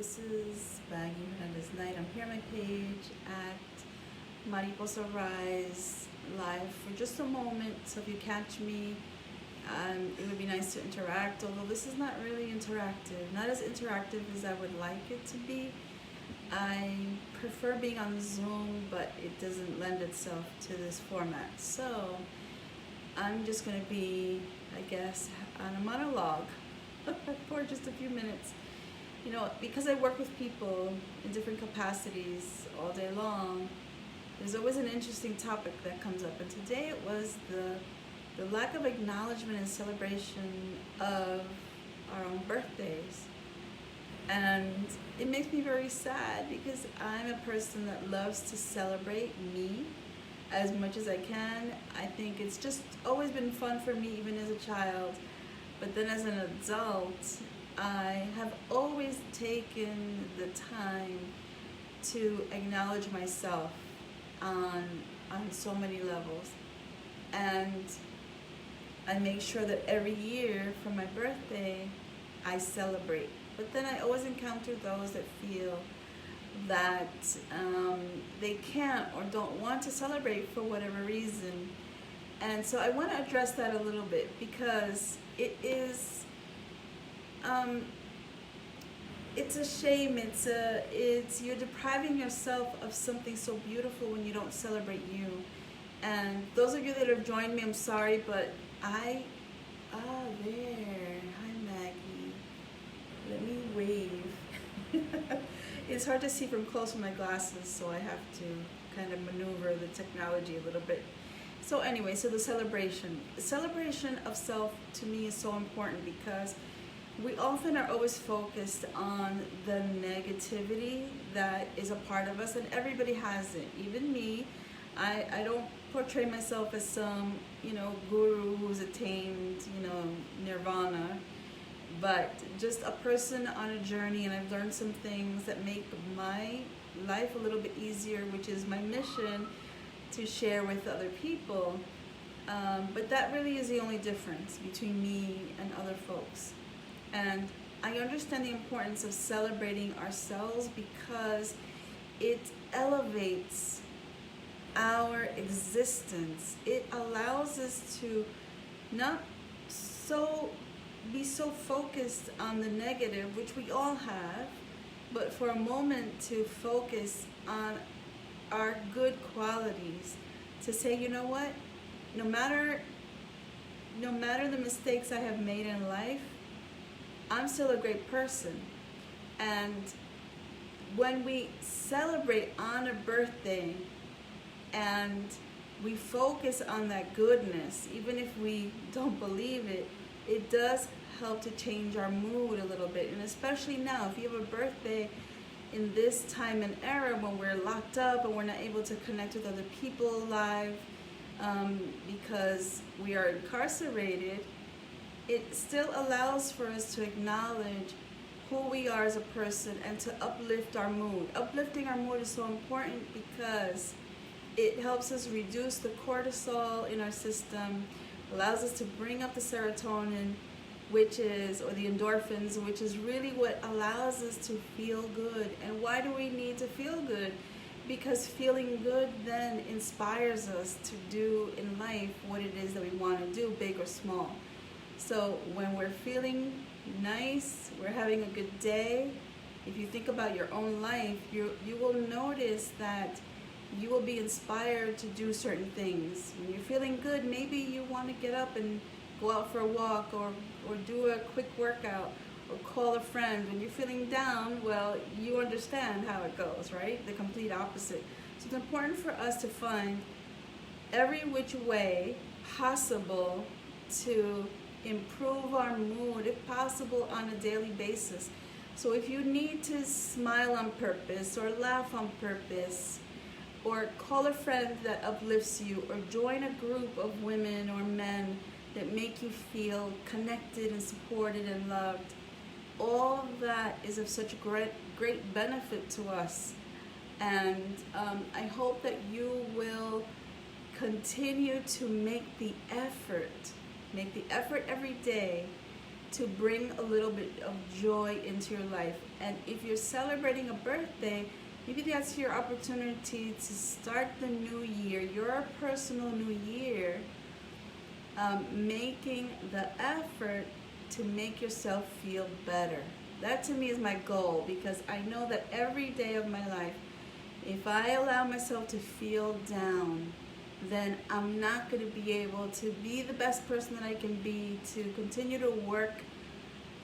This is Baggy Hernandez Night. I'm here on my page at Mariposa Rise live for just a moment. So if you catch me, it would be nice to interact, although this is not really interactive. Not as interactive as I would like it to be. I prefer being on Zoom, but it doesn't lend itself to this format. So I'm just going to be, I guess, on a monologue for just a few minutes. You know, because I work with people in different capacities all day long, there's always an interesting topic that comes up. And today it was the lack of acknowledgement and celebration of our own birthdays. And it makes me very sad because I'm a person that loves to celebrate me as much as I can. I think it's just always been fun for me, even as a child. But then as an adult, I have always taken the time to acknowledge myself on so many levels. And I make sure that every year for my birthday, I celebrate. But then I always encounter those that feel that they can't or don't want to celebrate for whatever reason. And so I want to address that a little bit because it is it's a shame. It's you're depriving yourself of something so beautiful when you don't celebrate you. And those of you that have joined me, I'm sorry, but there. Hi, Maggie. Let me wave. It's hard to see from close with my glasses, so I have to kind of maneuver the technology a little bit. So anyway, so the celebration of self to me is so important because we often are always focused on the negativity that is a part of us, and everybody has it, even me. I don't portray myself as some, guru who's attained, nirvana, but just a person on a journey, and I've learned some things that make my life a little bit easier, which is my mission to share with other people. But that really is the only difference between me and other folks. And I understand the importance of celebrating ourselves because it elevates our existence. It allows us to not be so focused on the negative, which we all have, but for a moment to focus on our good qualities, to say, you know what, no matter the mistakes I have made in life, I'm still a great person. And when we celebrate on a birthday and we focus on that goodness, even if we don't believe it, it does help to change our mood a little bit. And especially now, if you have a birthday in this time and era when we're locked up and we're not able to connect with other people live because we are incarcerated, it still allows for us to acknowledge who we are as a person and to uplift our mood. Uplifting our mood is so important because it helps us reduce the cortisol in our system, allows us to bring up the serotonin, or the endorphins, which is really what allows us to feel good. And why do we need to feel good? Because feeling good then inspires us to do in life what it is that we want to do, big or small. So when we're feeling nice, we're having a good day, if you think about your own life, you will notice that you will be inspired to do certain things. When you're feeling good, maybe you want to get up and go out for a walk or do a quick workout or call a friend. When you're feeling down, well, you understand how it goes, right? The complete opposite. So it's important for us to find every which way possible to improve our mood, if possible, on a daily basis. So if you need to smile on purpose or laugh on purpose, or call a friend that uplifts you, or join a group of women or men that make you feel connected and supported and loved, all that is of such great benefit to us. And I hope that you will continue to make the effort every day to bring a little bit of joy into your life. And if you're celebrating a birthday, maybe that's your opportunity to start the new year, your personal new year, making the effort to make yourself feel better. That to me is my goal, because I know that every day of my life, if I allow myself to feel down, then I'm not going to be able to be the best person that I can be, to continue to work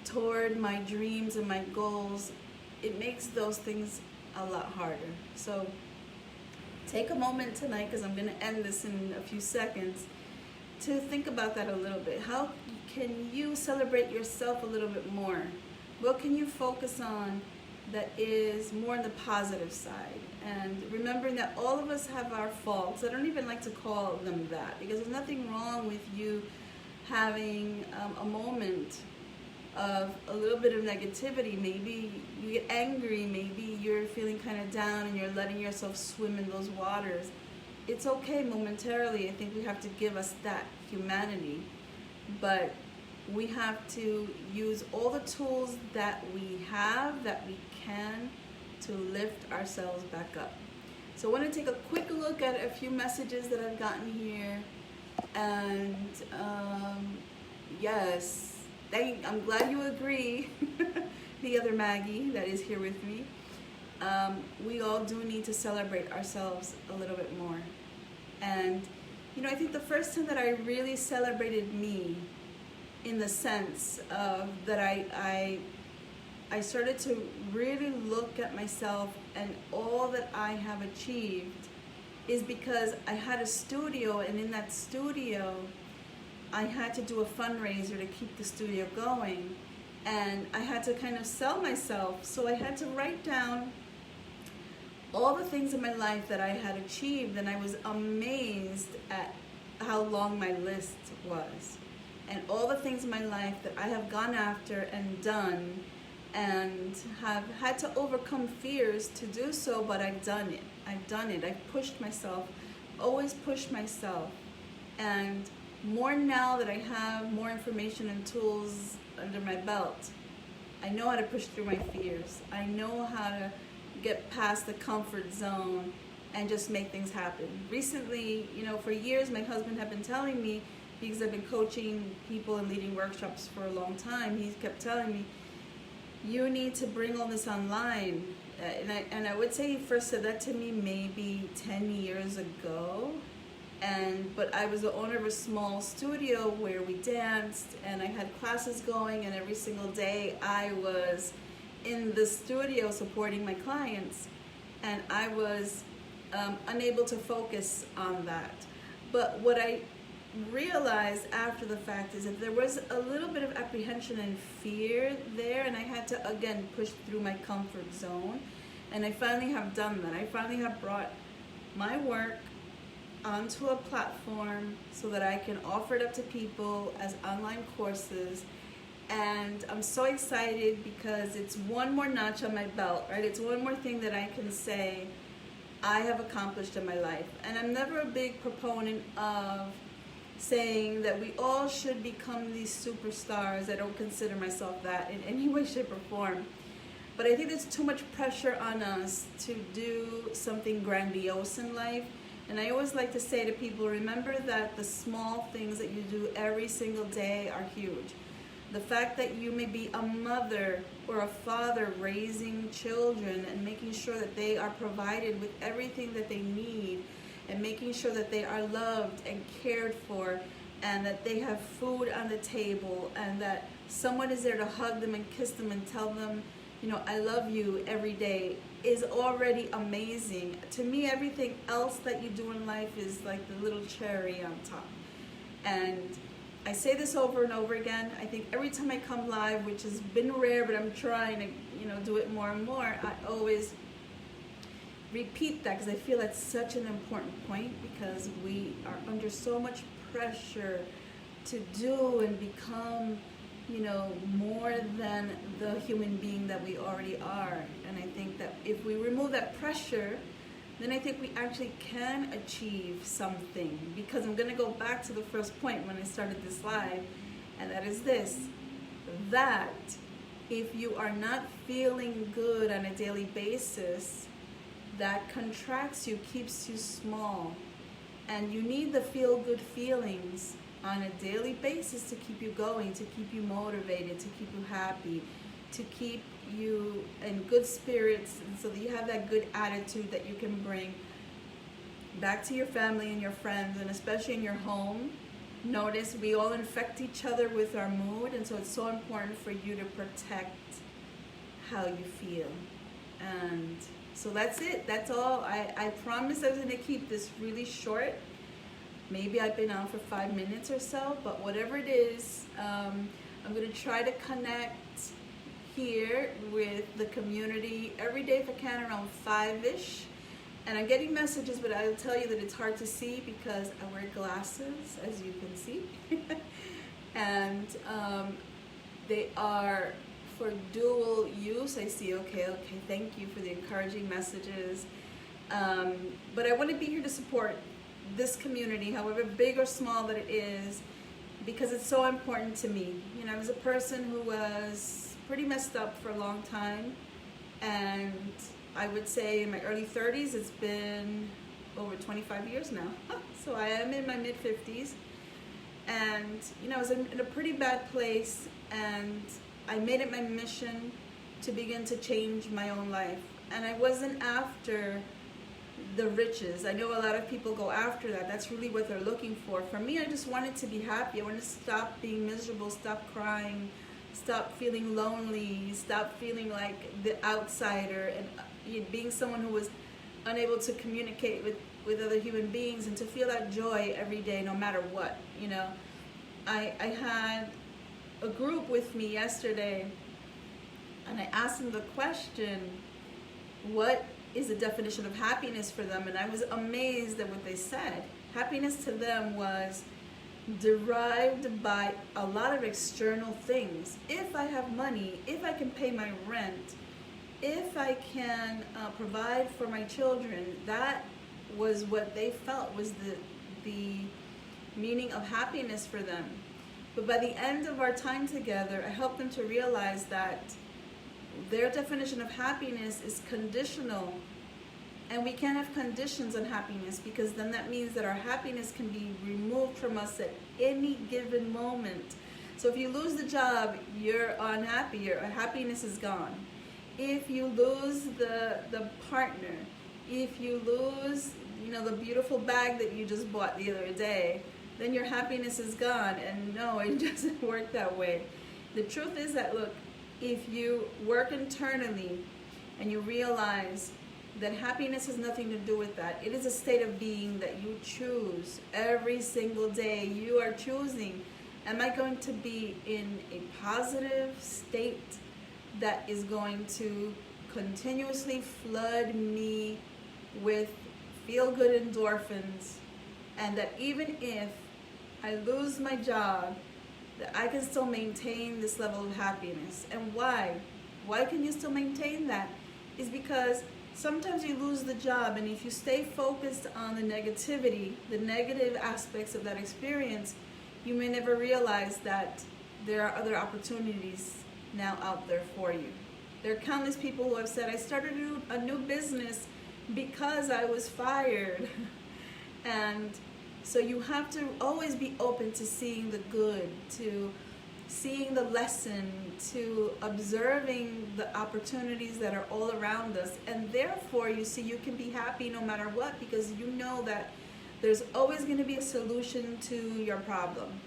toward my dreams and my goals. It makes those things a lot harder. So take a moment tonight, because I'm going to end this in a few seconds, to think about that a little bit. How can you celebrate yourself a little bit more? What can you focus on that is more on the positive side? And remembering that all of us have our faults. I don't even like to call them that, because there's nothing wrong with you having a moment of a little bit of negativity. Maybe you get angry, maybe you're feeling kind of down and you're letting yourself swim in those waters. It's okay momentarily. I think we have to give us that humanity, but we have to use all the tools that we have, that we can, to lift ourselves back up. So I want to take a quick look at a few messages that I've gotten here. And yes, I'm glad you agree, the other Maggie that is here with me. We all do need to celebrate ourselves a little bit more. And, I think the first time that I really celebrated me, in the sense of that I started to really look at myself and all that I have achieved, is because I had a studio, and in that studio I had to do a fundraiser to keep the studio going, and I had to kind of sell myself. So I had to write down all the things in my life that I had achieved, and I was amazed at how long my list was, and all the things in my life that I have gone after and done, and have had to overcome fears to do so, but I've done it. I've pushed myself, always pushed myself. And more now that I have more information and tools under my belt, I know how to push through my fears. I know how to get past the comfort zone and just make things happen. Recently, for years, my husband had been telling me, because I've been coaching people and leading workshops for a long time, he kept telling me, you need to bring all this online. And I would say he first said that to me maybe 10 years ago. But I was the owner of a small studio where we danced, and I had classes going, and every single day I was in the studio supporting my clients, and I was unable to focus on that. But what I realized after the fact is that there was a little bit of apprehension and fear there, and I had to again push through my comfort zone, and I finally have done that. I finally have brought my work onto a platform so that I can offer it up to people as online courses. And I'm so excited because it's one more notch on my belt, right? It's one more thing that I can say I have accomplished in my life. And I'm never a big proponent of saying that we all should become these superstars. I don't consider myself that in any way, shape, or form. But I think there's too much pressure on us to do something grandiose in life. And I always like to say to people, remember that the small things that you do every single day are huge. The fact that you may be a mother or a father raising children and making sure that they are provided with everything that they need, and making sure that they are loved and cared for, and that they have food on the table, and that someone is there to hug them and kiss them and tell them, I love you every day, is already amazing. To me, everything else that you do in life is like the little cherry on top. And I say this over and over again. I think every time I come live, which has been rare, but I'm trying to, do it more and more, I always repeat that, because I feel that's such an important point, because we are under so much pressure to do and become, more than the human being that we already are. And I think that if we remove that pressure, then I think we actually can achieve something. Because I'm going to go back to the first point when I started this live, and that is this: that if you are not feeling good on a daily basis, that contracts you, keeps you small. And you need the feel-good feelings on a daily basis to keep you going, to keep you motivated, to keep you happy, to keep you in good spirits, and so that you have that good attitude that you can bring back to your family and your friends, and especially in your home. Notice we all infect each other with our mood, and so it's so important for you to protect how you feel. And so that's it. That's all. I promised I was going to keep this really short. Maybe I've been on for 5 minutes or so, but whatever it is, I'm going to try to connect here with the community every day if I can, around 5-ish. And I'm getting messages, but I'll tell you that it's hard to see because I wear glasses, as you can see. And they are for dual use. I see, okay, thank you for the encouraging messages. But I want to be here to support this community, however big or small that it is, because it's so important to me. You know, I was a person who was pretty messed up for a long time, and I would say in my early 30s, it's been over 25 years now. So I am in my mid-50s, and you know, I was in a pretty bad place, and I made it my mission to begin to change my own life. And I wasn't after the riches. I know a lot of people go after that. That's really what they're looking for. For me, I just wanted to be happy. I wanted to stop being miserable, stop crying, stop feeling lonely, stop feeling like the outsider, and being someone who was unable to communicate with other human beings, and to feel that joy every day, no matter what. You know, I had a group with me yesterday, and I asked them the question, what is the definition of happiness for them? And I was amazed at what they said. Happiness to them was derived by a lot of external things. If I have money, if I can pay my rent, if I can provide for my children, that was what they felt was the meaning of happiness for them. But by the end of our time together, I helped them to realize that their definition of happiness is conditional, and we can't have conditions on happiness, because then that means that our happiness can be removed from us at any given moment. So if you lose the job, you're unhappy, your happiness is gone. If you lose the partner, if you lose, you know, the beautiful bag that you just bought the other day, then your happiness is gone. And no, it doesn't work that way. The truth is that, look, if you work internally and you realize that happiness has nothing to do with that, it is a state of being that you choose every single day. You are choosing, am I going to be in a positive state that is going to continuously flood me with feel-good endorphins, and that even if I lose my job, that I can still maintain this level of happiness. And why? Why can you still maintain that? Is because sometimes you lose the job, and if you stay focused on the negativity, the negative aspects of that experience, you may never realize that there are other opportunities now out there for you. There are countless people who have said, I started a new business because I was fired. And so you have to always be open to seeing the good, to seeing the lesson, to observing the opportunities that are all around us. And therefore, you see, you can be happy no matter what, because you know that there's always going to be a solution to your problem.